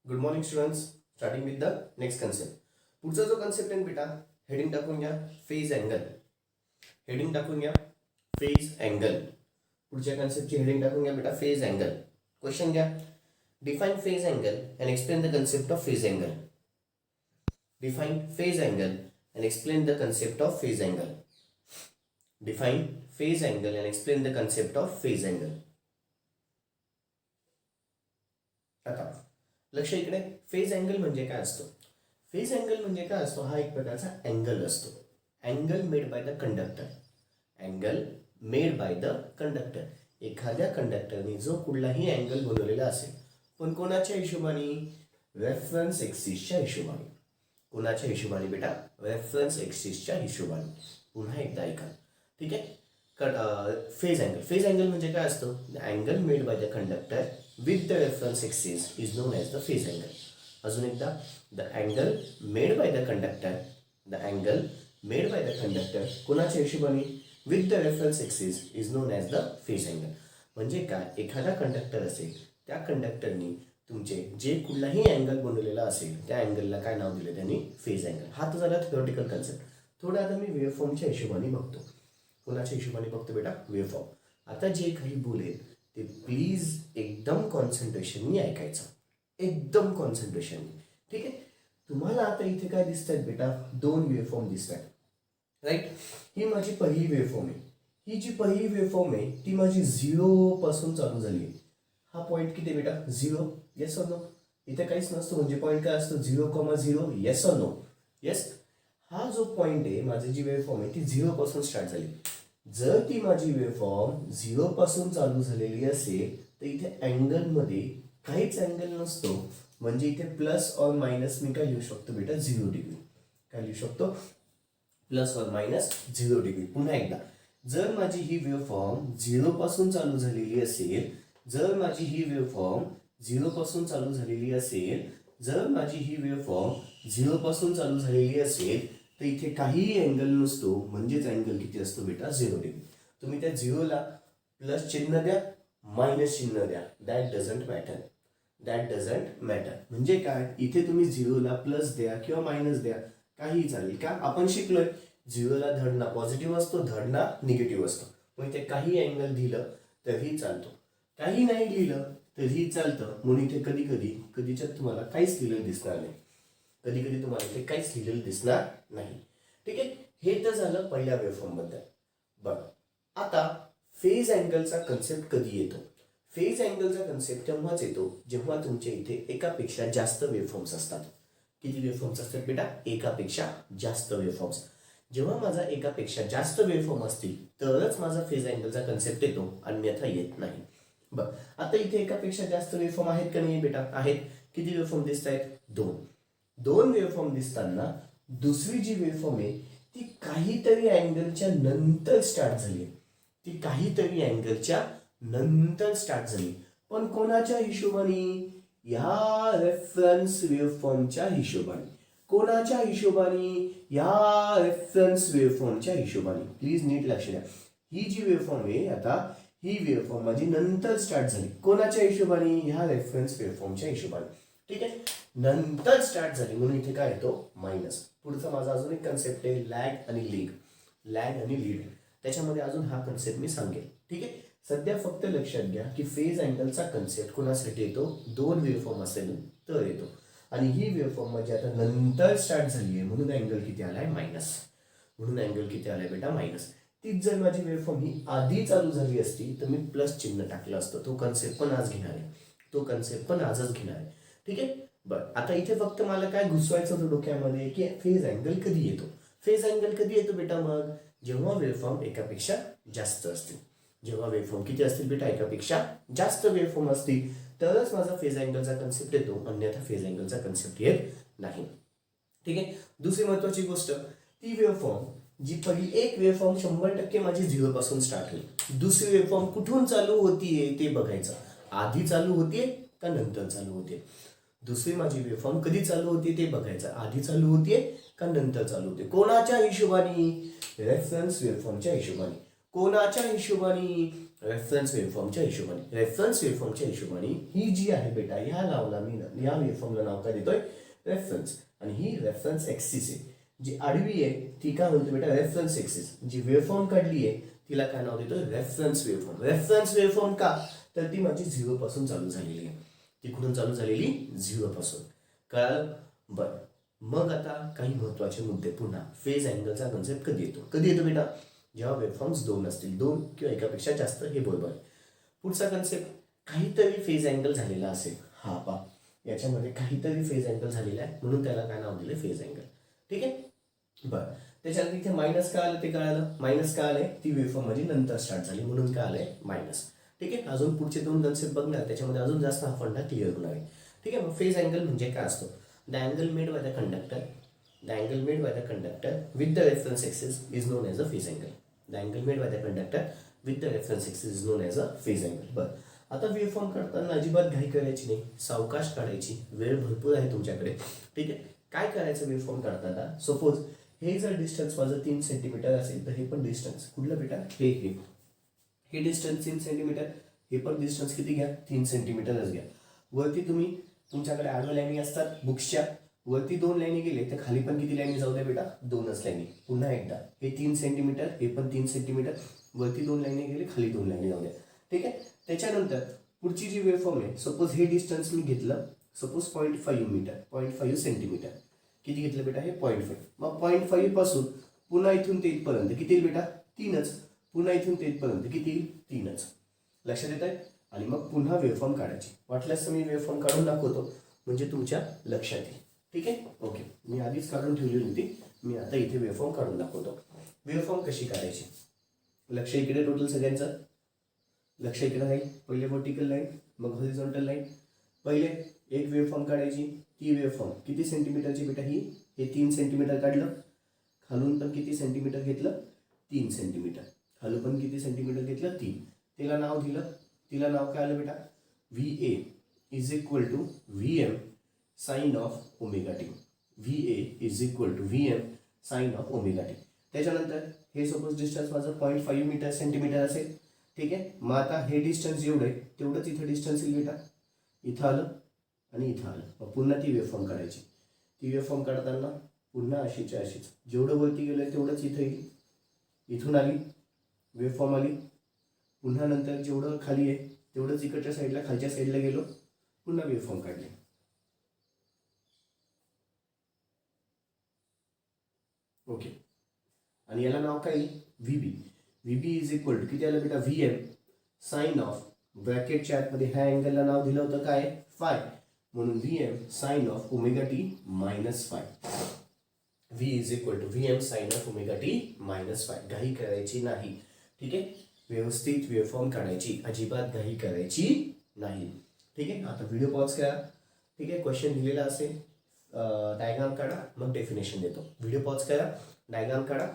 Good morning students. Starting with the next concept. पुढचा जो concept आहे बेटा, हेडिंग टाकून घ्या फेज अँगल. हेडिंग टाकून घ्या फेज अँगल. पुढच्या कन्सेप्टची हेडिंग टाकून घ्या बेटा फेज अँगल. क्वेश्चन घ्या, define phase angle and explain the concept of phase angle. Define phase angle and explain the concept of phase angle. Define phase angle and explain the concept of phase angle. आता लक्ष इकडे, phase angle म्हणजे काय असतो? Phase angle म्हणजे काय असतो? हा एक प्रकारचा अँगल असतो. Angle made by the conductor. Angle made by the conductor. एखाद्या कंडक्टरने जो कुठलाही अँगल बनवलेला असेल, पण कोणाच्या हिशोबाने? रेफरन्स एक्सिसच्या हिशोबाने. कोणाच्या हिशोबाने बेटा? रेफरन्स एक्सिसच्या हिशोबाने. पुन्हा एकदा ऐका, ठीक आहे. Phase angle. फेज अँगल म्हणजे काय असतो? The angle made by the conductor with the reference axis is known as the phase angle. अजून एकदा, the angle made by the conductor, the angle made by the conductor कोणाच्या हिशोबाने? with the reference axis is known as the phase angle. म्हणजे काय? एखादा conductor असेल, त्या कंडक्टरनी तुमचे जे कुठलाही अँगल बनवलेला असेल, त्या अँगलला काय नाव दिलं त्यांनी? Phase angle. हा तर झाला थिओरिटिकल कन्सेप्ट. थोडं आता मी वेवफॉर्मच्या हिशोबाने बघतो. कोणाच्या हिशोबाने बघतो बेटा? वेवफॉर्म. आता जे काही बोलेल ते प्लीज एकदम कॉन्सन्ट्रेशननी ऐकायचं. एकदम कॉन्सन्ट्रेशननी, ठीक आहे. तुम्हाला आता इथे काय दिसत आहेत बेटा? दोन वेवफॉर्म दिसत आहेत, राईट. ही माझी पहिली वेवफॉर्म आहे. ही जी पहिली वेवफॉर्म आहे ती माझी 0 पासून चालू झाली आहे. हा पॉईंट किती बेटा? 0. Yes or no? इथे काहीच नसतं, म्हणजे पॉईंट काय असतो? 0,0. Yes or no? येस. हा जो पॉईंट आहे, माझी जी वेवफॉर्म आहे ती 0 पासून स्टार्ट झाली. जर ती माझी वेवफॉर्म 0 पासून चालू झालेली असेल तर इथे अँगलमध्ये काहीच अँगल नसतो, म्हणजे इथे प्लस और मायनस मी काय लिहू शकतो बेटा? 0 डिग्री. काय लिहू शकतो? Plus or minus 0 degree. पुन्हा एकदा, जर माझी ही वेवफॉर्म 0 पासून चालू झालेली असेल, जर माझी ही वेवफॉर्म 0 पासून चालू झालेली असेल, जर माझी ही वेवफॉर्म 0 पासून चालू झालेली असेल तर इथे काहीही अँगल नसतो, म्हणजेच अँगल किती असतो बेटा? 0 डिग्री. तुम्ही त्या 0ला प्लस चिन्ह द्या, मायनस चिन्ह द्या, that doesn't matter. That doesn't matter म्हणजे काय? इथे तुम्ही 0ला प्लस द्या किंवा मायनस द्या, काहीही चालेल. का? आपण शिकलोय 0ला धड ना पॉझिटिव्ह असतो, धड ना निगेटिव्ह असतो. मग इथे काही अँगल दिलं तरीही चालतो, काही नाही लिहिलं तरीही चालतं. म्हणून इथे कधी कधी कधीच्यात तुम्हाला काहीच लिहिलेलं दिसणार नाही. कधी कधी तुम्हाला इथे काहीच लिहिलेलं दिसणार नाही, ठीक आहे. हे तर झालं पहिल्या वेवफॉर्म बद्दल. बघ, आता फेज अँगलचा कन्सेप्ट कधी येतो? फेज अँगलचा कन्सेप्ट तेव्हाच येतो जेव्हा तुमच्या इथे एकापेक्षा जास्त वेवफॉर्म्स असतात. किती वेवफॉर्म्स असतात बेटा? एकापेक्षा जास्त वेवफॉर्म्स. जेव्हा माझा एकापेक्षा जास्त वेवफॉर्म असतील तरच माझा फेज अँगलचा कन्सेप्ट येतो, अन्यथा येत नाही. बघ, आता इथे एकापेक्षा जास्त वेवफॉर्म आहेत का नाही बेटा? आहेत. किती वेवफॉर्म दिसत आहेत? 2. 2 वेवफॉर्म दिसताना दुसरी जी वेवफॉर्म आहे ती काहीतरी अँगलच्या नंतर स्टार्ट झाली. ती काहीतरी अँगलच्या नंतर स्टार्ट झाली, पण कोणाच्या हिशोबाने? या रेफरन्स वेवफॉर्मच्या हिशोबाने. कोणाच्या हिशोबाने? या रेफरन्स वेवफॉर्मच्या हिशोबाने. प्लीज नीट लक्ष द्या. ही जी वेवफॉर्म आहे आता, ही वेवफॉर्म माझी नंतर स्टार्ट झाली. कोणाच्या हिशोबाने? ह्या रेफरन्स वेवफॉर्मच्या हिशोबाने, ठीक आहे. नंतर स्टार्ट झाली म्हणून इथे काय येतो? मायनस. पुढचा माझा अजून एक कन्सेप्ट आहे लॅग आणि लीड. लॅग आणि लीड, त्याच्यामध्ये अजून हा कन्सेप्ट मी सांगेल, ठीक आहे. सध्या फक्त लक्षात घ्या की फेज अँगलचा कन्सेप्ट कोणासाठी येतो? 2 वेवफॉर्म असेल तर येतो. आणि ही वेवफॉर्म म्हणजे आता नंतर स्टार्ट झाली आहे म्हणून अँगल किती आलाय? मायनस. म्हणून अँगल किती आलाय बेटा? मायनस. तीच जर माझी वेवफॉर्म ही आधी चालू झाली असती तर मी प्लस चिन्ह टाकलं असतं. तो कन्सेप्ट पण आज घेणार आहे, तो कन्सेप्ट पण आजच घेणार आहे, ठीक आहे. बरं, आता इथे फक्त मला काय घुसवायचं होतं डोक्यामध्ये की फेज अँगल कधी येतो? फेज अँगल कधी येतो बेटा? मग जेव्हा वेवफॉर्म एकापेक्षा जास्त असतील. जेव्हा वेवफॉर्म किती असतील बेटा? एकापेक्षा जास्त वेवफॉर्म असतील तरच माझा फेज अँगलचा कन्सेप्ट येतो, अन्यथा फेज अँगलचा कन्सेप्ट येत नाही, ठीक आहे. दुसरी महत्वाची गोष्ट, ती वेवफॉर्म जी पहिली एक वेवफॉर्म 100% माझी 0 पासून स्टार्ट होईल. दुसरी वेवफॉर्म कुठून चालू होतीये ते बघायचं. आधी चालू होतीये का नंतर चालू होते? दुसरी माझी वेवफॉर्म कधी चालू होते ते बघायचं. आधी चालू होते का नंतर चालू होते? कोणाच्या हिशोबाने? रेफरन्स वेवफॉर्मच्या हिशोबाने. कोणाच्या हिशोबाने? रेफरन्स वेव्हफॉर्मच्या हिशोबाने. रेफरन्स वेव्हफॉर्मच्या हिशोबाने ही जी आहे बेटा, ह्या नावला मी या वेव्हफॉर्मला नाव काय देतोय, रेफरन्स. आणि ही रेफरन्स एक्सिस आहे. जी आडवी आहे ती काय म्हणतो बेटा, रेफरन्स एक्सिस. जी वेव्हफॉर्म काढली आहे तिला काय नाव देतोय, रेफरन्स वेव्हफॉर्म. रेफरन्स वेव्हफॉर्म का, तर ती माझी 0 पासून चालू झालेली आहे. ती कुठून चालू झालेली, 0 पासून. कळालं? बरं, मग आता काही महत्वाचे मुद्दे. पुन्हा फेज अँगलचा कन्सेप्ट कधी येतो, कधी येतो बेटा, जेव्हा वेव्हफॉर्म्स 2 असतील, 2 किंवा एकापेक्षा जास्त, हे बरोबर आहे. पुढचा कन्सेप्ट, काहीतरी फेज अँगल झालेला असेल. हा पा, याच्यामध्ये काहीतरी फेज अँगल झालेला आहे म्हणून त्याला काय नाव दिलं, फेज अँगल. ठीक आहे. बरं, त्याच्यानंतर इथे मायनस का आलं ते कळालं. मायनस का आलंय, ती वेव्हफॉर्म माझी नंतर स्टार्ट झाली म्हणून काय आलंय, मायनस. ठीक आहे. अजून पुढचे 2 कन्सेप्ट बघणार, त्याच्यामध्ये अजून जास्त हा फंडा क्लिअर होणार आहे. ठीक आहे. मग फेज अँगल म्हणजे काय असतो, the angle made by the conductor, the angle made by the conductor with the reference axis is non as a phase angle. The angle made by the conductor with the reference axis is non as a phase angle. बरं, आता waveform काढताना अजिबात घाई करायची नाही, सावकाश काढायची, वेळ भरपूर आहे तुमच्याकडे. ठीक आहे. काय करायचं वेव्हफॉर्म काढताना, सपोज हे जर डिस्टन्स माझं 3 सेंटीमीटर असेल तर हे पण डिस्टन्स कुठलं बेटा, हे डिस्टन्स 3 सेंटीमीटर, हे पण डिस्टन्स किती घ्या, 3 सेंटीमीटरच घ्या. वरती तुम्ही तुमच्याकडे आडव्या लाईनी असतात बुक्सच्या, वरती 2 लाईनी गेले तर खाली पण किती लाईनी जाऊ द्या बेटा, 2च लाईनी. पुन्हा एकदा हे 3 सेंटीमीटर, हे पण 3 सेंटीमीटर, वरती 2 लाईनी गेले, खाली 2 लाईनी जाऊ द्या. ठीक आहे. त्याच्यानंतर पुढची जी वेव्हफॉर्म आहे, सपोज हे डिस्टन्स मी घेतलं, सपोज 0.5 मीटर, 0.5 सेंटीमीटर. किती घेतलं बेटा, हे 0.5. मग 0.5 पासून पुन्हा इथून ते इथपर्यंत किती येईल बेटा, 3च. पुन्हा इथून ते इथपर्यंत किती येईल, 3च. लक्षात येत आहे. आणि मग पुन्हा वेव्हफॉर्म काढायची. वाटल्यास मी वेव्हफॉर्म काढून दाखवतो म्हणजे तुमच्या लक्षात येईल. ठीक आहे. ओके, मी आधीच काढून ठेवली होती, मी आता इथे वेव्हफॉर्म काढून दाखवतो. वेव्हफॉर्म कशी काढायची, लक्ष इकडे टोटल सगळ्यांचं, लक्ष इकडे राहील. पहिले वर्टिकल लाईन, मग हॉरिझॉन्टल लाईन. पहिले एक वेव्हफॉर्म काढायची, ती वेव्हफॉर्म किती सेंटीमीटरची बेटा, ही हे 3 सेंटीमीटर काढलं. खालून पण किती सेंटीमीटर घेतलं, 3 सेंटीमीटर. खालून पण किती सेंटीमीटर घेतलं, 3. तिला नाव दिलं, तिला नाव काय आलं बेटा, V A is equal to V M sine of omega t. V A is equal to V M sine of omega t. त्याच्यानंतर हे सपोज डिस्टन्स माझं 0.5 मीटर सेंटीमीटर असेल. ठीक आहे. मग आता हे डिस्टन्स जेवढं आहे तेवढंच इथं डिस्टन्स येईल बेटा, इथं आलं आणि इथं आलं. मग पुन्हा ती वेव्हफॉर्म काढायची. ती वेव्हफॉर्म काढताना पुन्हा अशीच्या अशीच, जेवढं वरती गेलं तेवढंच इथं येईल. इथून आली वेव्हफॉर्म आली, पुन्हा नंतर जेवढं खाली आहे तेवढंच इकडच्या साईडला, खालच्या साईडला गेलो, पुन्हा वेव्हफॉर्म काढली. ओके. आणि याला नाव काय, V B. V B is equal to किती आलं बेटा, व्ही एम साइन ऑफ, ब्रॅकेटच्या आतमध्ये ह्या अँगलला नाव दिलं होतं काय, फाय, म्हणून V M sine of omega t minus phi. V is equal to V M sine of omega t minus phi. घाई करायची नाही. ठीक आहे. व्यवस्थित वेव्हफॉर्म काढायची, अजिबात घाई करायची नाही. ठीक आहे. आता व्हिडिओ पॉज करा. ठीक आहे. क्वेश्चन दिलेला असेल, डायग्राम काढा, मग डेफिनेशन देतो. व्हिडिओ पॉज करा, डायग्राम काढा,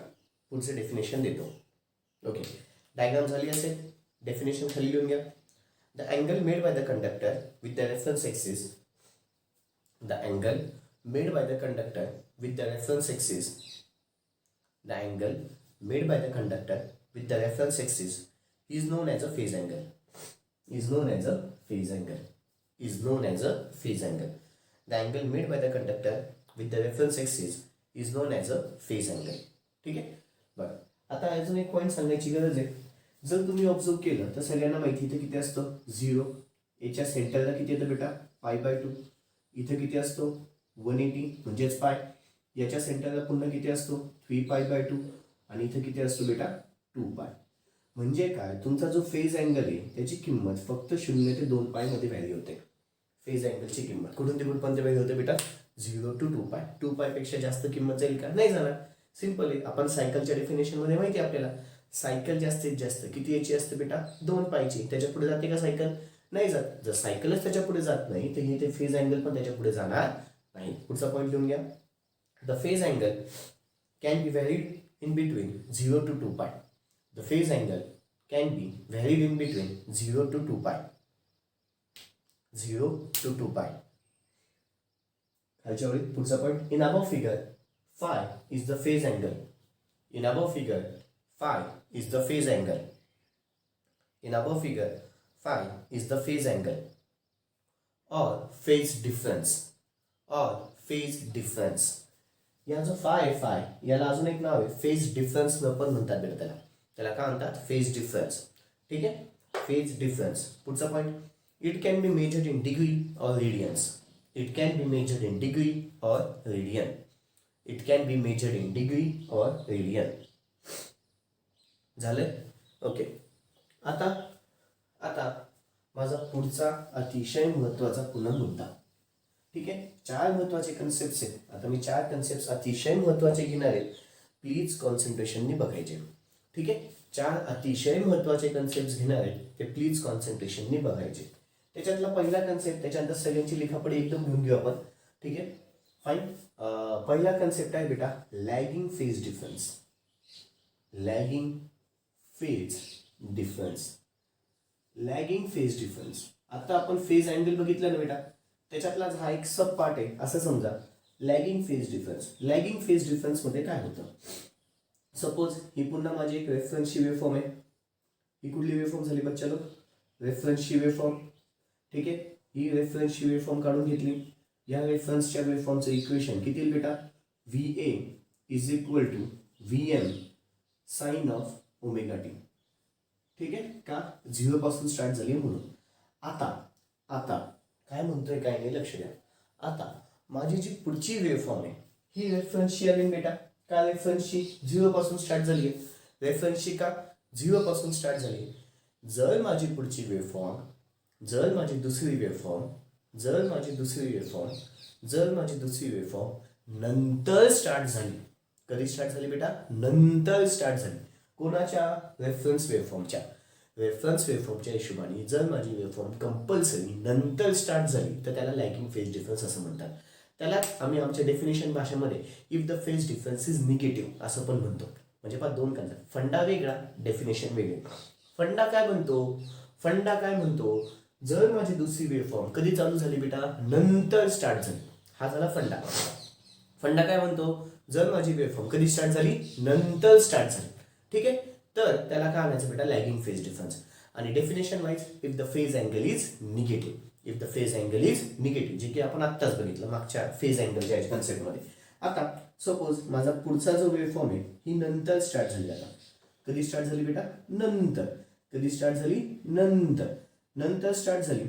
पुढचे डेफिनेशन देतो. ओके. डायग्राम झाली असेल, डेफिनेशन खाली लिहून घ्या. The angle made by the conductor with the reference axis, the angle made by the conductor with the reference axis, the angle made by the conductor with the reference axis is known as a phase angle, is known as a phase angle, is known as a phase angle. The angle made by the conductor with the reference axis is known as a phase angle. ठीक आहे. बरं, आता अजून एक point सांगायची गरज आहे. जर तुम्ही ऑब्झर्व केलं तर सगळ्यांना माहिती इथे किती असतं, 0. याच्या सेंटरला किती येतं बेटा, π/2. इथे किती असतो, 180 म्हणजेच पाय. याच्या सेंटरला पुन्हा किती असतो, 3π/2. आणि इथे किती असतो बेटा, 2π. म्हणजे काय, तुमचा जो फेज अँगल आहे त्याची किंमत फक्त 0 ते 2π मध्ये व्हॅल्यू होते. फेज अँगलची किंमत कुठून ते कुठपर्यंत व्हॅल्यू होते बेटा, 0 to 2π. 2π पेक्षा जास्त किंमत जाईल का, नाही जाणार. सिंपल आहे. आपण सायकलच्या डेफिनेशन मध्ये माहिती आहे आपल्याला, सायकल जास्तीत जास्त किती याची असते बेटा, 2π ची. त्याच्या पुढे जाते का सायकल, नाही जात. जर सायकलच त्याच्या पुढे जात नाही तर हे ते फेज अँगल पण त्याच्या पुढे जाणार नाही. पुढचा पॉईंट लिहून घ्या. The phase angle can be varied in between 0 to 2π. The phase angle can be varied in between 0 to 2π. 0 to 2π. खालच्या वरील पुढचा point. In above figure, phi is the phase angle. In above figure, phi is the phase angle. In above figure, phi is the phase angle or phase difference or phase difference. या जो five याला अजून एक नाव आहे phase difference न पण म्हणतात बेटा त्याला. त्याला काय म्हणतात फेज डिफरन्स. ठीक आहे, फेज डिफरन्स. पुढचा point, it can be measured in degree और radians. It can be measured in degree और radian. It can be measured in degree और रेडियन. झालंय. ओके, आता आता माझा पुढचा अतिशय महत्त्वाचा पुन्हा मुद्दा. ठीक आहे, 4 महत्त्वाचे कन्सेप्ट आहेत. आता मी 4 कन्सेप्ट अतिशय महत्त्वाचे घेणार आहे. प्लीज कॉन्सन्ट्रेशननी बघायचे. ठीक आहे, 4 अतिशय महत्त्वाचे कन्सेप्ट घेणार आहे, ते प्लीज कॉन्सन्ट्रेशननी बघायचे. त्याच्यातला पहिला कन्सेप्ट, त्याच्यानंतर सगळ्यांची लिखापडी एकदम घेऊन घेऊ आपण. ठीक आहे, फाईन. पहिला कन्सेप्ट आहे बेटा lagging phase difference. Lagging phase difference. Lagging phase difference. आता आपण फेज अँगल बघितलं ना बेटा, त्याच्यातलाच हा एक सब पार्ट आहे असं समजा. Lagging phase difference. Lagging phase difference मध्ये काय होतं, सपोज ही पुन्हा माझी एक रेफरन्सची वेवफॉर्म आहे. ही कुठली वेवफॉर्म झाली बच्चा लोक, रेफरन्सची वेवफॉर्म. ठीक आहे, ही रेफरन्सची वेवफॉर्म काढून घेतली. या रेफरन्सच्या वेवफॉर्मचं इक्वेशन किती येईल बेटा, VA is equal to VM sine of omega t. ठीक आहे, का 0 पासून स्टार्ट झाली म्हणून. आता काय म्हणतोय काय नाही लक्ष द्या. आता माझी जी पुढची वेवफॉर्म आहे ही रेफरन्सची आली बेटा. का रेफरन्सची 0 पासून स्टार्ट झाली आहे. रेफरन्सची का 0 पासून स्टार्ट झाली. जर माझी पुढची वेवफॉर्म, जर माझी दुसरी वेवफॉर्म नंतर स्टार्ट झाली. कधी स्टार्ट झाली बेटा, नंतर स्टार्ट झाली. कोणाच्या, रेफरन्स वेवफॉर्मच्या. रेफरन्स वेवफॉर्मच्या हिशोबाने जर माझी वेवफॉर्म कंपल्सरी नंतर स्टार्ट झाली तर त्याला लॅगिंग फेज डिफरन्स असं म्हणतात. त्याला आम्ही आमच्या डेफिनेशन भाषेमध्ये if the phase difference is negative असं पण म्हणतो. म्हणजे पहा 2 कन्सेप्ट, फंडा वेगळा, डेफिनेशन वेगळे. फंडा काय म्हणतो, जर माझी दुसरी वेवफॉर्म कधी चालू झाली बेटा, नंतर स्टार्ट झाली. हा झाला फंडा. फंडा काय म्हणतो, जर माझी वेवफॉर्म कधी स्टार्ट झाली, नंतर स्टार्ट झाली. ठीक आहे, तर त्याला काय आणायचं बेटा, लॅगिंग फेज डिफरन्स. आणि definition wise if the phase angle is negative. If the phase angle is negative, जे की आपण आत्ताच बघितलं मागच्या फेज अँगलच्या कन्सेप्टमध्ये. आता सपोज माझा पुढचा जो वेवफॉर्म आहे ही नंतर स्टार्ट झाली. आता कधी स्टार्ट झाली बेटा, नंतर. कधी स्टार्ट झाली, नंतर स्टार्ट झाली.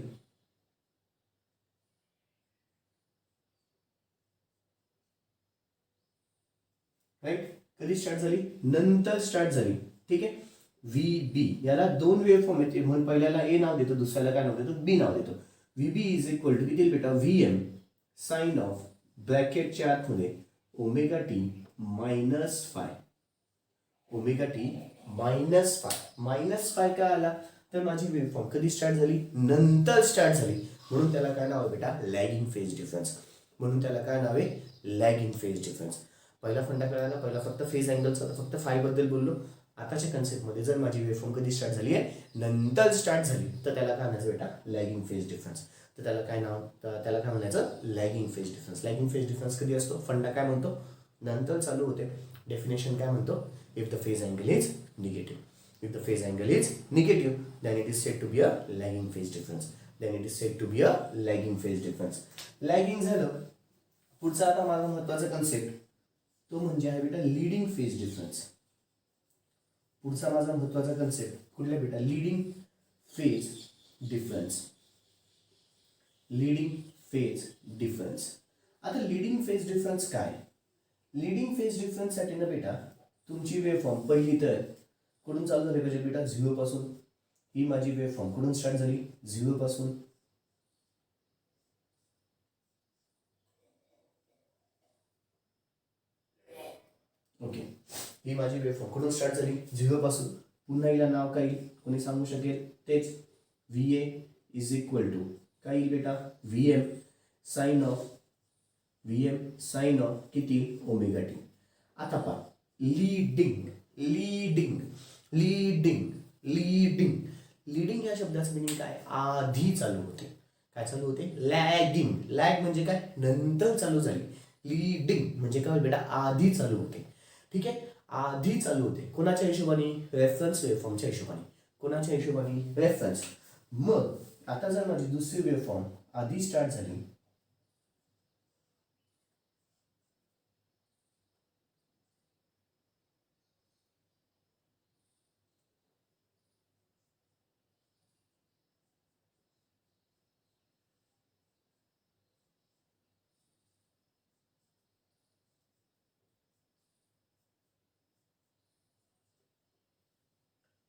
राईट, कधी स्टार्ट झाली, नंतर स्टार्ट झाली. ठीक आहे, VB याला 2 वेवफॉर्म येते म्हणून पहिल्याला A नाव देतो, दुसऱ्याला काय नाव देतो, B नाव देतो. VB इज इक्वल टू किती बेटा, VM साइन ऑफ ब्रॅकेटच्या आतमध्ये omega t minus five. Omega t minus five काय आला, तर माझी वेवफॉर्म कधी स्टार्ट झाली, नंतर स्टार्ट झाली. म्हणून त्याला काय नाव आहे बेटा, लॅगिंग फेज डिफरन्स. म्हणून त्याला काय नाव आहे, लॅगिंग फेज डिफरन्स. पहिला फंडा कळाला, पहिला फक्त फेज अँगलचा, फक्त फाय बद्दल बोललो. आताच्या कन्सेप्टमध्ये जर माझी वेवफॉर्म कधी स्टार्ट झाली आहे, नंतर स्टार्ट झाली, तर त्याला काय म्हणायचं बेटा, लॅगिंग फेज डिफरन्स. तर त्याला काय नाव, त्याला काय म्हणायचं, lagging phase difference. Lagging phase difference कधी असतो, फंडा काय म्हणतो, नंतर चालू होते. डेफिनेशन काय म्हणतो, if the phase angle is negative. If the phase angle is negative then it is said to be a lagging phase difference. Lagging झालं. पुढचा आता माझा महत्वाचा कन्सेप्ट तो म्हणजे आहे बेटा लीडिंग फेज डिफरन्स. पुढचा माझा महत्वाचा कन्सेप्ट कुठला बेटा, leading phase difference. Leading phase difference. आता लीडिंग फेज डिफरन्स काय, लीडिंग फेज डिफरन्स साठी ना बेटा तुमची वेवफॉर्म पहिली तर कुठून चालू झाली पाहिजे बेटा, 0 पासून. ही माझी वेवफॉर्म कुठून स्टार्ट झाली, 0 पासून. ओके, ही माझी वेवफॉर्म कुठून स्टार्ट झाली, 0 पासून. पुन्हा हिला नाव काय कोणी सांगू शकेल, तेच VA इज इक्वल टू काय येईल बेटा, VM साइन ऑफ किती, ओमेगा टी. आता पहा, लीडिंग या शब्दाचं मिनिंग काय, आधी चालू होते. काय चालू होते, लॅगिंग. लॅग म्हणजे काय, नंतर चालू झाली. लीडिंग म्हणजे काय बेटा, आधी चालू होते. ठीक आहे, आधी चालू होते. कोणाच्या हिशोबाने, रेफरन्स वेवफॉर्मच्या हिशोबाने. कोणाच्या हिशोबाने? रेफरन्स. मग आता जर माझी दुसरी वेव्हफॉर्म आधी स्टार्ट झाली,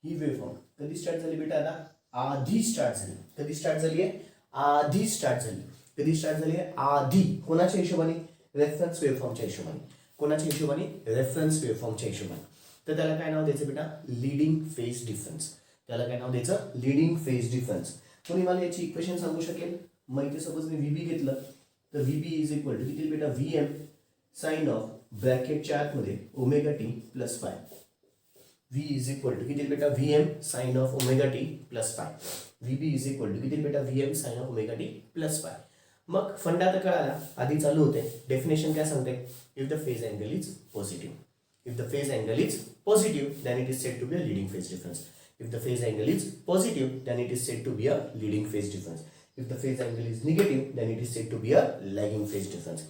ही वेव्हफॉर्म कधी स्टार्ट झाली बेटा? आता आधी स्टार्ट झाली. कधी स्टार्ट झाली आहे? आधी स्टार्ट झाली. कधी स्टार्ट झाली आहे? आधी. कोणाच्या हिशोबाने? रेफरन्स वेव्हफॉर्मच्या हिशोबाने. कोणाच्या हिशोबाने? रेफरन्स वेव्हफॉर्मच्या हिशोबाने. तर त्याला काय नाव द्यायचं बेटा? Leading phase difference. त्याला काय नाव द्यायचं? Leading phase difference. कोणी मला याची इक्वेशन सांगू शकेल? मग इथे सपोज मी व्हीबी घेतलं तर व्हीबी इज इक्वल टू किती बेटा? व्ही एम साइन ऑफ ब्रॅकेटच्या आतमध्ये omega t plus phi. V is equal to किती बेटा? V M sine of omega t plus phi. VB is equal to किती बेटा? V M sine of omega t plus phi. मग फंडा तर कळाला, आधी चालू होते. डेफिनेशन काय सांगते? If the phase angle is positive. If the phase angle is positive then it is said to be a leading phase difference. If the phase angle is positive then it is said to be a leading phase difference. If the phase angle is negative then it is said to be a lagging phase difference.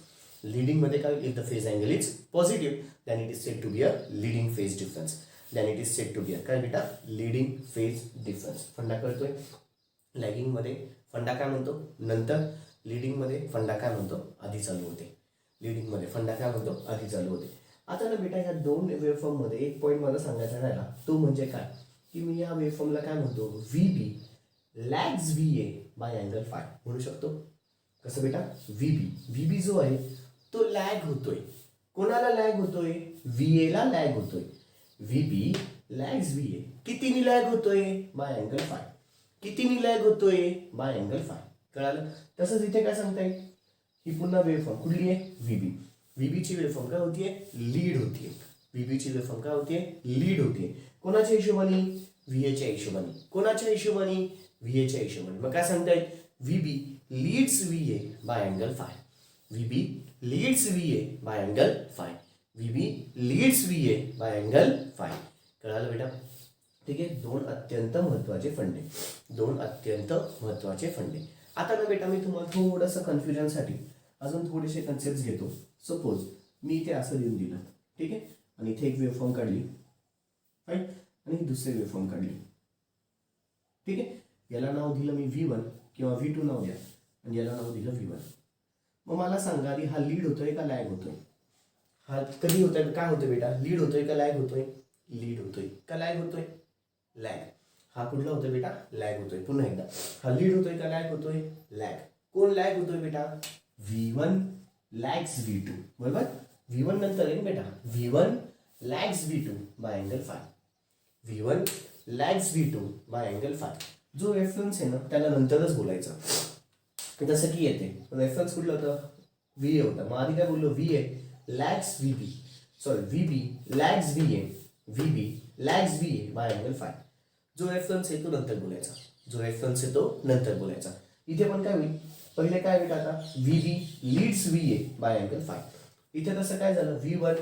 Leading मध्ये काय? If the phase angle is positive then it is said to be a leading phase difference. Then it is said to be a काय बेटा? Leading phase difference. फंडा कळतोय? Lagging मध्ये फंडा काय म्हणतो? नंतर. लीडिंग मध्ये फंडा काय म्हणतो? आधी चालू होते. लीडिंग मध्ये फंडा काय म्हणतो? आधी चालू होते. आता ना बेटा या दोन वेव्हफॉर्म मध्ये एक पॉईंट मला सांगायचा राहिला, तो म्हणजे काय की मी या वेव्हफॉर्मला काय म्हणतो? VB lags V A by angle phi म्हणू शकतो. कसं बेटा? व्हीबी जो आहे तो लॅग होतोय. कोणाला लॅग होतोय? व्ही ए ला लॅग होतोय. VB lags V A. कितीनी लॅग होतोय? By angle phi. कितीनी लॅग होतोय? By angle phi. कळालं? तसंच इथे काय सांगताय? ही पुन्हा वेव्हफॉर्म कुठली आहे? व्हीबी. व्हीबीची वेव्हफॉर्म काय होतीये? लीड होतीये. व्हीबीची वेव्हफॉर्म काय होतीये? लीड होतीये. कोणाच्या हिशोबाने? व्हीएच्या हिशोबाने. कोणाच्या हिशोबाने? व्हीएच्या हिशोबाने. मग काय सांगतायत? V B leads V A by angle phi. V B leads V A by angle phi. V B leads V A by angle phi. कळालं बेटा? ठीक आहे. दोन अत्यंत महत्वाचे फंडे. दोन अत्यंत महत्वाचे फंडे. आता ना बेटा मी तुम्हाला थोडंसं कन्फ्युजनसाठी अजून थोडेसे कन्सेप्ट घेतो. सपोज मी इथे असं लिहून दिलं, ठीक आहे, आणि इथे एक वेव्हफॉर्म काढली, राईट, आणि ही दुसरी वेव्हफॉर्म काढली, ठीक आहे. याला नाव दिलं मी V1 किंवा V2 नाव द्या, आणि याला नाव दिलं V1. मग मला सांगा आधी हा लीड होतोय का लॅग होतोय? हा कधी होतोय? काय होतोय बेटा? लीड होतोय का लॅग होतोय? लीड होतोय. का लॅग होतोय? लॅग. हा कुठला होतोय बेटा? लॅग होतोय. पुन्हा एकदा, हा लीड होतोय का लॅग होतोय? लॅग. कोण लॅग होतोय बेटा? V1 lags V2. बरोबर? V1 नंतर आहे बेटा. V1 lags V2 by angle phi. V1 lags V2 by angle phi. जो रेफरन्स आहे ना त्याला नंतरच बोलायचं. जसं की येते रेफरन्स कुठलं होतं? VA होता. मग आधी काय बोललो? VA lags VB. Sorry, VB lags VA. VB lags VA by angle phi. जो रेफरन्स आहे तो नंतर बोलायचा. जो रेफरन्स आहे तो नंतर बोलायचा. इथे पण काय होईल? पहिले काय होईल आता? VB leads VA by angle phi. इथे तसं काय झालं? V1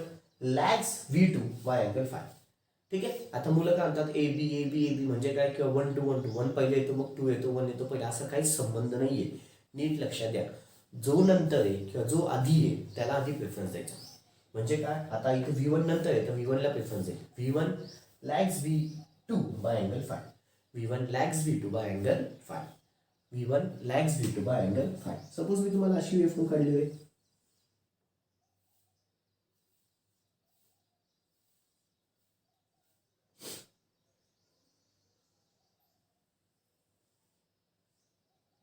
lags V2 by angle five. ठीक आहे. आता मुलं काय म्हणतात? AB म्हणजे काय? किंवा 1 to 1 to 1 पहिले येतो, मग 2 येतो, 1 येतो पहिले. असं काही संबंध नाहीये. नीट लक्षात द्या. जो नंतर आहे किंवा जो आधी आहे त्याला आधी प्रेफरन्स द्यायचा. म्हणजे काय? आता इथे V1 नंतर आहे तर V1 ला प्रेफरन्स आहे. V1 lags V2 by angle phi. V1 lags V2 by angle phi. V1 lags V2 by angle phi. Suppose मी तुम्हाला अशी वेव्हफॉर्म काढली आहे,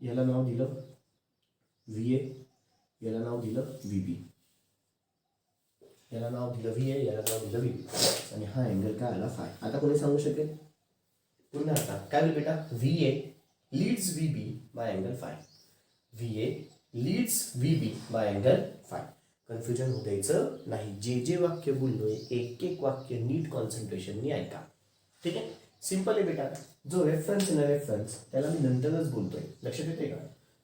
याला नाव दिलं VA, याला नाव दिलं VB, याला नाव दिलं VA, याला नाव दिलं VB, आणि हा अँगल काय आला? फाय. आता कोणी सांगू शकेल? पुन्हा आता काय होईल बेटा? VA leads VB by angle phi. VA leads VB by angle phi. Confusion होऊ द्यायचं नाही. जे जे वाक्य बोललोय एक एक वाक्य नीट कॉन्सन्ट्रेशननी ऐका. ठीक आहे. सिंपल आहे बेटा. जो रेफरन्स आहे ना रेफरन्स त्याला मी नंतरच बोलतोय. लक्षात येते का?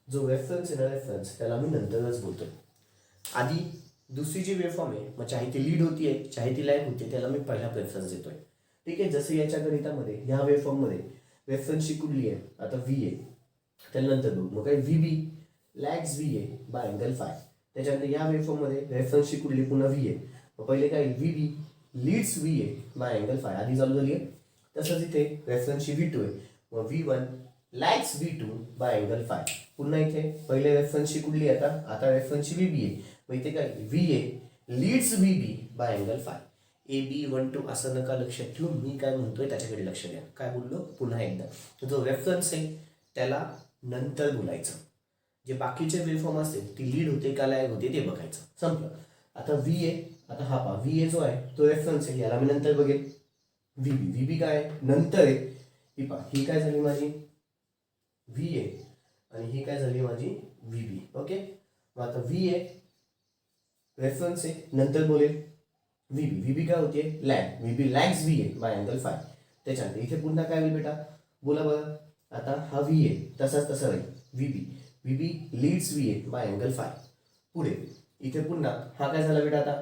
जो रेफरन्स आहे ना रेफरन्स त्याला मी नंतरच बोलतोय. आधी दुसरी जी वेव्हफॉर्म आहे, मग चाहे ती लीड होती आहे चाहे ती लॅग होती, त्याला मी पहिला प्रेफरन्स देतोय. ठीक आहे. जसं याच्या गणितामध्ये ह्या वेव्हफॉर्ममध्ये रेफरन्सची कुठली आहे आता व्ही ए, त्यानंतर बघू मग काय V B lags V A by angle phi. त्याच्यानंतर या वेवफॉर्ममध्ये रेफरन्सची कुठली पुन्हा व्ही ए, मग पहिले काय V B leads V A by angle phi आधी चालू झाली आहे. तसंच इथे रेफरन्सची व्ही टू आहे, मग V one lags V two by angle phi. पुन्हा इथे पहिले रेफरन्सची कुठली आता रेफरन्सची व्ही बी आहे, मग इथे काय V A leads V B by angle phi. A B 1 2 असं नका लक्षात ठेवू, मी काय म्हणतोय त्याच्याकडे लक्ष द्या. काय बोललो पुन्हा एकदा, जो रेफरन्स आहे त्याला नंतर बोलायचं, जे बाकीचे वेवफॉर्म असतील ती लीड होते का लॅग होते ते बघायचं, संपलं. आता व्ही ए, आता हा पहा व्ही ए जो आहे तो रेफरन्स आहे, याला मी नंतर बघेल. व्ही बी काय नंतर आहे, ही पहा ही काय झाली माझी व्ही ए आणि ही काय झाली माझी व्ही बी. ओके, मग आता व्ही ए रेफरन्स आहे नंतर बोलेल. व्ही बी काय होते lag, V B lags V A by angle phi. त्याच्यानंतर इथे पुन्हा काय होईल बेटा बोला बरं. आता हा व्ही ए तसाच तसा राहील, V B leads V A by angle phi. पुढे इथे पुन्हा हा काय झाला बेटा आता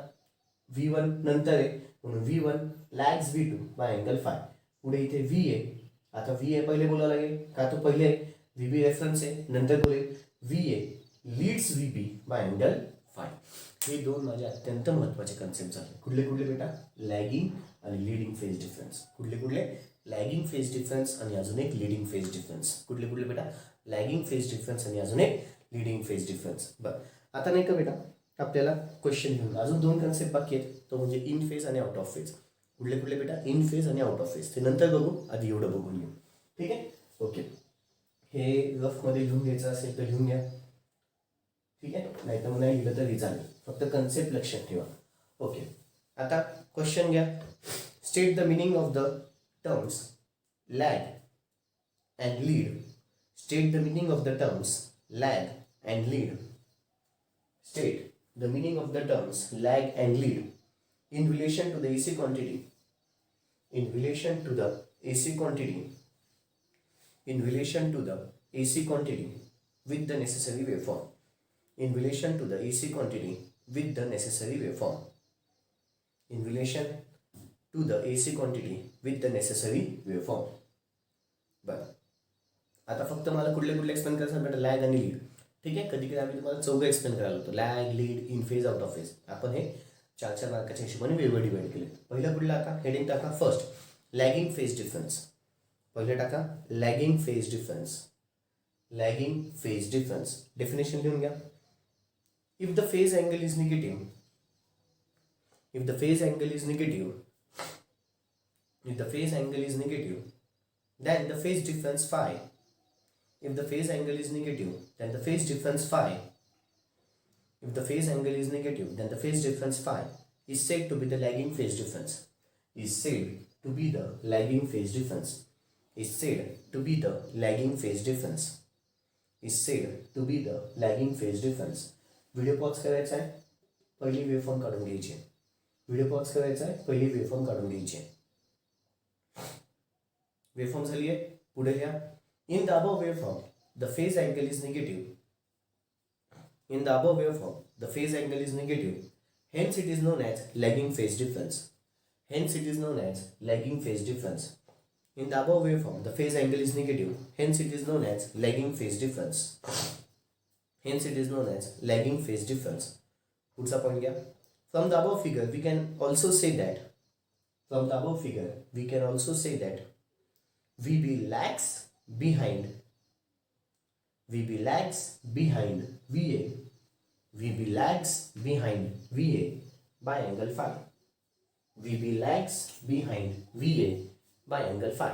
व्ही वन नंतर आहे म्हणून V one lags V two by angle phi. पुढे इथे व्ही ए, आता व्ही ए पहिले बोलावं लागेल का तो पहिले व्ही बी रेफरन्स आहे नंतर बोलेल V A leads V B by angle phi. हे दोन माझे अत्यंत महत्त्वाचे कन्सेप्ट झाले. कुठले कुठले बेटा लॅगिंग आणि लीडिंग फेज डिफरन्स. कुठले लॅगिंग फेज डिफरन्स आणि अजून एक लीडिंग फेज डिफरन्स. कुठले बेटा लॅगिंग फेज डिफरन्स आणि अजून एक लीडिंग फेज डिफरन्स. बरं आता नाही का बेटा आपल्याला क्वेश्चन घेऊन अजून दोन कन्सेप्ट बाकी आहेत, तो म्हणजे इन फेज आणि आउट ऑफ फेज. कुठले बेटा इन फेज आणि आउट ऑफ फेज, ते नंतर बघू, आधी एवढं बघून घेऊ. ठीक आहे ओके. हे रफमध्ये लिहून घ्यायचं असेल तर लिहून घ्या, ठीक आहे, नाही तर मग नाही लिहिलं तरी चालेल, फक्त कन्सेप्ट लक्षात ठेवा. ओके आता क्वेश्चन घ्या. State the meaning of the terms lag and lead. State the meaning of the terms lag and lead. State the meaning of the terms lag and lead in relation to the AC quantity. In relation to the AC quantity. In relation to the AC quantity with the necessary waveform. In relation to the AC quantity with the necessary waveform. In relation to the AC quantity with the necessary waveform. बरं आता फक्त मला कुठले explain करायचं बेटा lag आणि lead. ठीक आहे, कधी कधी आम्ही तुम्हाला चौघं एक्सप्लेन करायला होतो, lag lead in phase out of phase. आपण हे 4 मार्काच्या हिशोबाने वेगळं डिवाइड केले. पहिलं कुठलं आता हेडिंग टाका फर्स्ट लॅगिंग फेज डिफरन्स. पहिले टाका lagging phase difference. Lagging phase difference definition लिहून घ्या. If the phase angle is negative, if the phase angle is negative, if the phase angle is negative then the phase difference phi. If the phase angle is negative then the phase difference phi. If the phase angle is negative then the phase difference phi is said to be the lagging phase difference. Is said to be the lagging phase difference. Is said to be the lagging phase difference. Is said to be the lagging phase difference. Video pause करायचा आहे, पहिली waveform काढून घ्यायची. Video pause करायचा आहे, पहिली waveform काढून घ्यायची. वेवफॉर्म झाली आहे, पुढे घ्या. In the above waveform, the phase angle is negative. In the above waveform, the phase angle is negative. Hence, it is known as lagging phase difference. Hence, it is known as lagging phase difference. In the above waveform, the phase angle is negative. Hence, it is known as lagging phase difference. Hence, it is known as lagging phase difference. पुढचा point घ्या. From the above figure, we can also say that. From the above figure, we can also say that VB lags behind VA. VB lags behind VA by angle phi. VB lags behind VA by angle phi.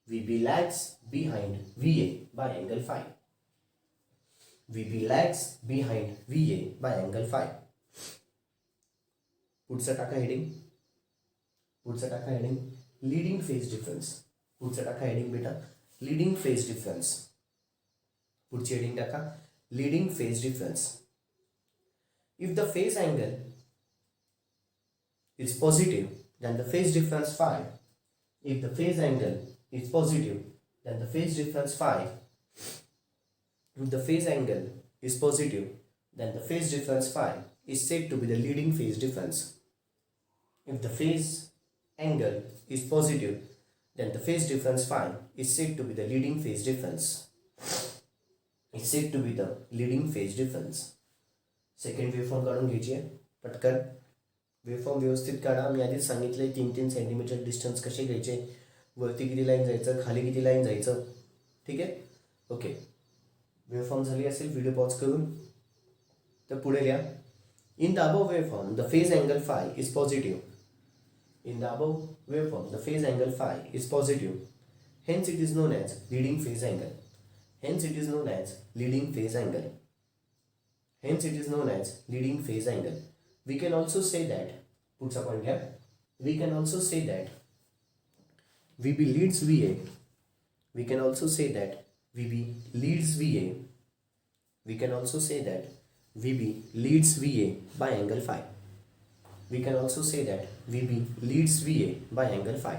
VB lags behind VA by angle phi. VB lags behind VA by angle phi. पुढचं टाका heading. Leading phase difference. पुढचं टाका heading बेटा leading phase difference. पुढची heading टाका leading phase difference. If the phase angle is positive then the phase difference phi. If the phase angle is positive then the phase difference phi. If the phase angle is positive then the phase difference phi is said to be the leading phase difference. If the phase angle is positive then the phase difference phi is said to be the leading phase difference. Is said to be the leading phase difference. Second waveform काढून घ्यायची आहे पटकन. Waveform व्यवस्थित काढा. मी आधीच सांगितलंय 3-3 centimetre distance कसे घ्यायचे, वरती किती लाईन जायचं, खाली किती लाईन जायचं. ठीक आहे, ओके. वेवफॉर्म झाली असेल व्हिडिओ पॉज करून. तर पुढे लिहा. In the above waveform the phase angle phi is positive. In the above waveform the phase angle phi is positive. Hence it is known as leading phase angle. Hence it is known as leading phase angle. Hence it is known as leading phase angle. We can also say that, puts a point here, we can also say that VB leads VA. We can also say that VB leads VA. We can also say that VB leads VA by angle phi. We can also say that VB leads VA by angle phi.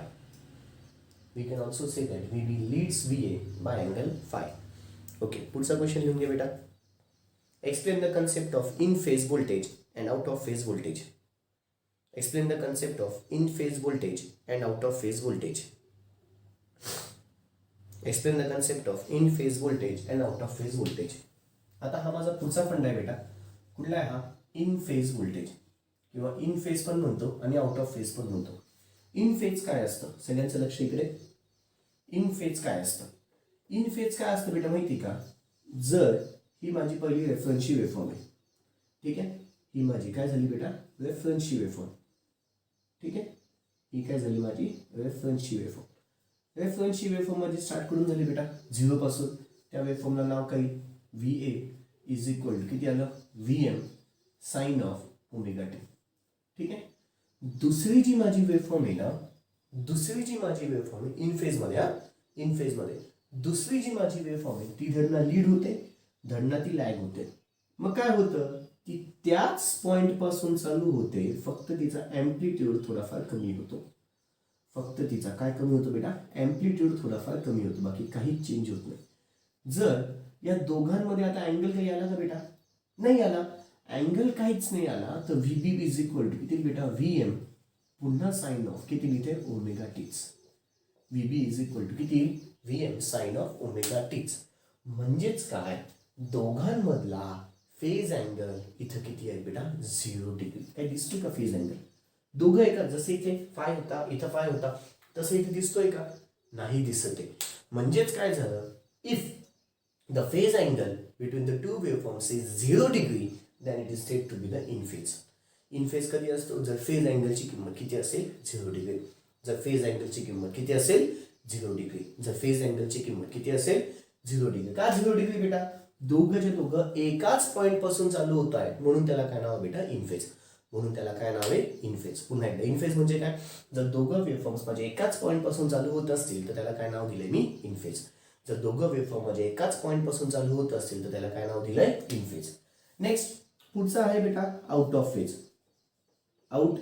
We can also say that VB leads VA by angle phi. Okay, पुढचा question लिहून घे बेटा. Explain the concept of in phase voltage and out of phase voltage. Explain the concept of in phase voltage and out of phase voltage. Explain the concept of in phase voltage and out of phase voltage. आता हा माझा पुढचा fund आहे बेटा. कुठला आहे हा? In phase voltage, किंवा इन फेज पण म्हणतो आणि आउट ऑफ फेज पण म्हणतो. इन फेज काय असतं? सगळ्यांचं लक्ष इकडे. इन फेज काय असतं? इन फेज काय असतं बेटा माहिती का? जर ही माझी पहिली रेफरन्सची वेवफॉर्म आहे, ठीक आहे, ही माझी काय झाली बेटा? रेफरन्सची वेवफॉर्म. ठीक आहे, ही काय झाली माझी? रेफरन्सची वेवफॉर्म. रेफरन्सची वेवफॉर्म माझी स्टार्ट करून झाली बेटा 0 पासून. त्या वेवफॉर्मला नाव काही VA इज इक्वल टू किती आलं? VM sine of omega t. ठीक आहे. दुसरी जी माझी वेवफॉर्म आहे ना, दुसरी जी माझी वेवफॉर्म आहे इन फेजमध्ये, इन फेजमध्ये दुसरी जी माझी वेवफॉर्म आहे ती धडना लीड होते, धडना ती लॅग होते. मग काय होतं? ती त्याच पॉइंट पासून चालू होते, फक्त तिचा ॲम्प्लिट्यूड थोडाफार कमी होतो. फक्त तिचा काय कमी होतो बेटा? ॲम्प्लिट्यूड थोडाफार कमी होतो, बाकी काहीच चेंज होत नाही. जर या दोघांमध्ये आता अँगल काही आला का बेटा? नाही आला. अँगल काहीच नाही आला तर VB इज इक्वल टू किती बेटा? VM पुन्हा साइन ऑफ किती लिहिते? ओमेगा टीच. VB इज इक्वल टू किती? VM साइन ऑफ ओमेगा टीच. म्हणजेच काय? दोघांमधला फेज अँगल इथं किती आहे बेटा? 0 डिग्री. काय दिसतोय का फेज अँगल? दोघं एका, जसे इथे फाय होता, इथं फाय होता, तसं इथे दिसतोय का? नाही दिसत आहे. म्हणजेच काय झालं? If the phase angle between the two waveforms is 0 degree then it is said to be the in phase. In phase कधी असतो? जर फेज अँगलची किंमत किती असेल? 0 डिग्री. जर फेज अँगलची किंमत किती असेल? 0 डिग्री. जर फेज अँगलची किंमत किती असेल? 0 डिग्री. का 0 डिग्री बेटा? दोघंचे दोघं एकाच पॉइंट पासून चालू होत आहेत, म्हणून त्याला काय नाव बेटा? In phase. म्हणून त्याला काय नाव आहे? In phase. पुन्हा एकदा, इन फेज म्हणजे काय? जर दोघं वेवफॉर्म्स माझे एकाच पॉइंट पासून चालू होत असतील तर त्याला काय नाव दिलंय मी? In phase. जर दोघं वेवफॉर्म माझे एकाच पॉइंट पासून चालू होत असतील तर त्याला काय नाव दिलंय? In phase. नेक्स्ट पुढचा आहे बेटा out of phase. Out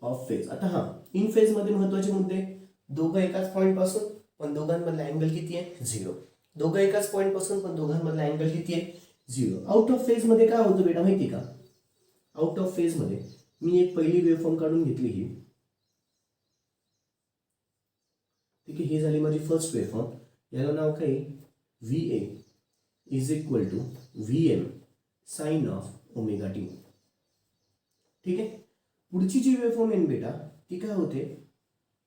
of phase. आता हा इन फेज मध्ये महत्वाचे मुद्दे, दोघं एकाच पॉइंट पासून पण दोघांमधला अँगल किती आहे? 0. दोघं एकाच पॉइंट पासून पण दोघांमधला अँगल किती आहे? 0. आउट ऑफ फेज मध्ये काय होतं बेटा माहिती का? आउट ऑफ फेज मध्ये मी एक पहिली वेवफॉर्म काढून घेतली ही, ठीक आहे, ही झाली माझी फर्स्ट वेवफॉर्म. याला नाव काय? VA is equal to VM sine of omega t. ठीक आहे. पुढची जी वेवफॉर्म आहे बेटा ती काय होते?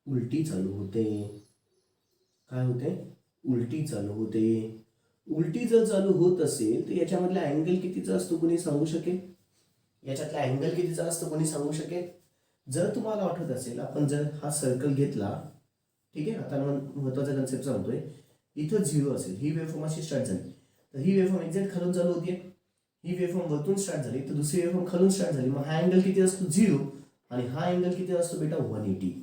उलटी चालू होते. काय होते? उलटी चालू होते. उलटी जर चालू होत असेल तर याच्यामधला अँगल कितीचा असतो कोणी सांगू शकेल? याच्यातला अँगल कितीचा असतो कोणी सांगू शकेल? जर तुम्हाला आठवत असेल, आपण जर हा सर्कल घेतला, ठीक आहे, आता महत्वाचा कन्सेप्ट सांगतोय, इथं 0 असेल, ही वेवफॉर्म अशी स्टार्ट झाली, तर ही वेवफॉर्म एक्झॅक्ट खालून चालू होतीये. ही वेवफॉर्म वरतून स्टार्ट झाली तर दुसरी वेवफॉर्म खालून स्टार्ट झाली. मग हा अँगल किती असतो? 0. आणि हा अँगल किती असतो बेटा? 180.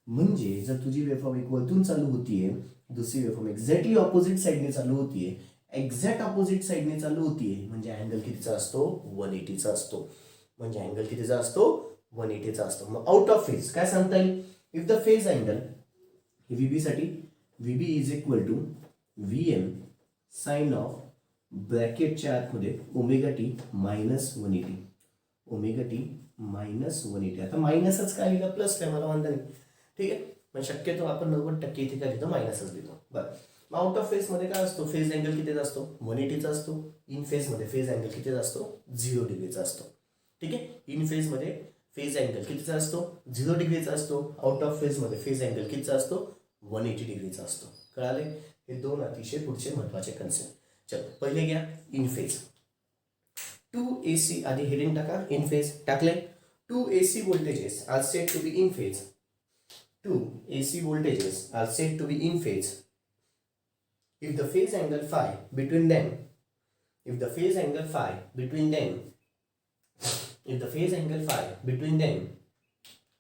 म्हणजे जर तुझी वेवफॉर्म एक वरतून चालू होतीये, दुसरी वेवफॉर्म एक्झॅक्टली ऑपोजिट साइडने चालू होतीये, एक्झॅक्ट ऑपोजिट साइडने चालू होतीये, म्हणजे अँगल कितीचा असतो? 180चा असतो. म्हणजे अँगल कितीचा असतो? 180चा असतो. मग आउट ऑफ फेज काय सांगता येईल? If the phase angle VB साठी VB is equal to VM sine of ब्रॅकेटच्या आतमध्ये omega t minus 180. Omega t minus 180. आता मायनसच काय लिहिलं? प्लस काय? मला वाटतं नाही. ठीक आहे. पण शक्यतो आपण 90% इथे काय लिहितो, मायनसच लिहितो. बरं, मग आउट ऑफ फेजमध्ये काय असतो, फेज अँगल कितीचा असतो, 180चा असतो. इन फेजमध्ये फेज अँगल कितीचा असतो, 0 डिग्रीचा असतो. ठीक आहे, इन फेजमध्ये फेज अँगल कितीचा असतो, 0 डिग्रीचा असतो. आउट ऑफ फेजमध्ये फेज अँगल कितीचा असतो, 180 डिग्रीचा असतो. कळाले, हे दोन अतिशय पुढचे महत्वाचे कन्सेप्ट. चल पहिले घ्या इन फेज. 2 AC आधी हेडिंग टाका, इन फेज टाकले. 2 AC voltages are said to be in phase. 2 AC voltages are said to be in phase if the phase angle phi between them if the phase angle phi between them if the phase angle phi between them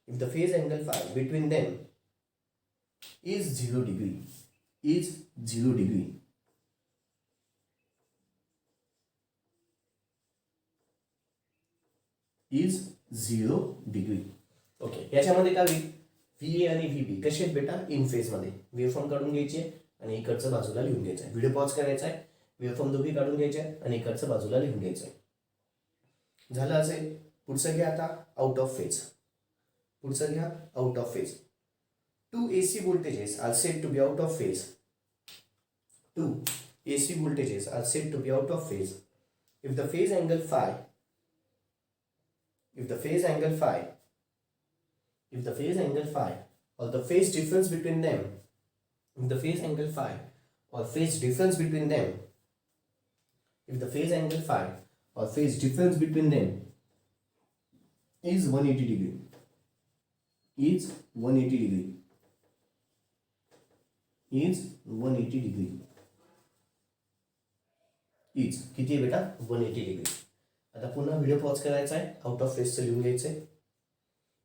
if the phase angle phi between them is 0 degree is 0 degree is 0 degree. Okay, याच्यामध्ये काय होईल, V A आणि V बी कसे आहेत बेटा, in फेजमध्ये. Waveform काढून घ्यायची आहे आणि इकडचं बाजूला लिहून घ्यायचं आहे. व्हिडिओ पॉज करायचा आहे, वेवफॉर्म दोघी काढून घ्यायचे आहे आणि इकडचं बाजूला लिहून घ्यायचं आहे. झालं असेल. पुढचं घ्या आता आउट ऑफ फेज. पुढचं घ्या out of phase. 2 AC voltages are said to be out of phase. 2 AC voltages are said to be out of phase if the phase angle phi if the phase angle phi or the phase difference between them if the phase angle phi or phase difference between them if the phase angle phi or phase difference between them is 180 degree is 180 degree is 180 degree is किती आहे बेटा, 180 degree. आता पुन्हा video pause करायचा आहे, out of फेजचं लिहून घ्यायचं आहे.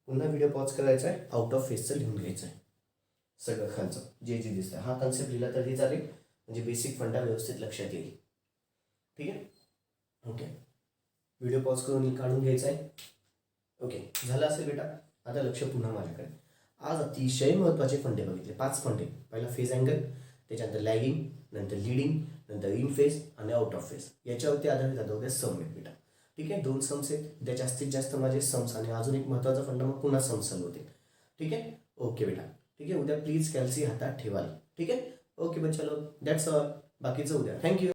पुन्हा व्हिडिओ पॉज करायचा आहे, आउट ऑफ फेजचं लिहून घ्यायचं आहे. सगळं खालचं जे जे दिसतं, हा कन्सेप्ट लिहिला तरी चालेल, म्हणजे बेसिक फंडा व्यवस्थित लक्षात येईल. ठीक आहे, ओके. व्हिडिओ पॉज करून काढून घ्यायचा आहे. ओके, झालं असेल बेटा. आता लक्ष पुन्हा माझ्याकडे. आज अतिशय महत्त्वाचे फंडे बघितले, 5 फंडे. पहिला फेज अँगल, त्याच्यानंतर लॅगिंग, नंतर लीडिंग, नंतर इन फेज आणि आउट ऑफ फेज. याच्यावरती आधारित आता उद्या सम आहेत बेटा. ठीक आहे, 2 सम्स आहेत त्या, जास्तीत जास्त माझे सम्स आणि अजून एक महत्त्वाचा फंडा मग पुन्हा सम्स चालू होते. ठीक आहे, ओके बेटा. ठीक आहे, उद्या प्लीज कॅल्सी हातात ठेवाल. ठीक आहे, ओके बच्चा लोक, दॅट्स ऑल. बाकीचं उद्या. थँक्यू.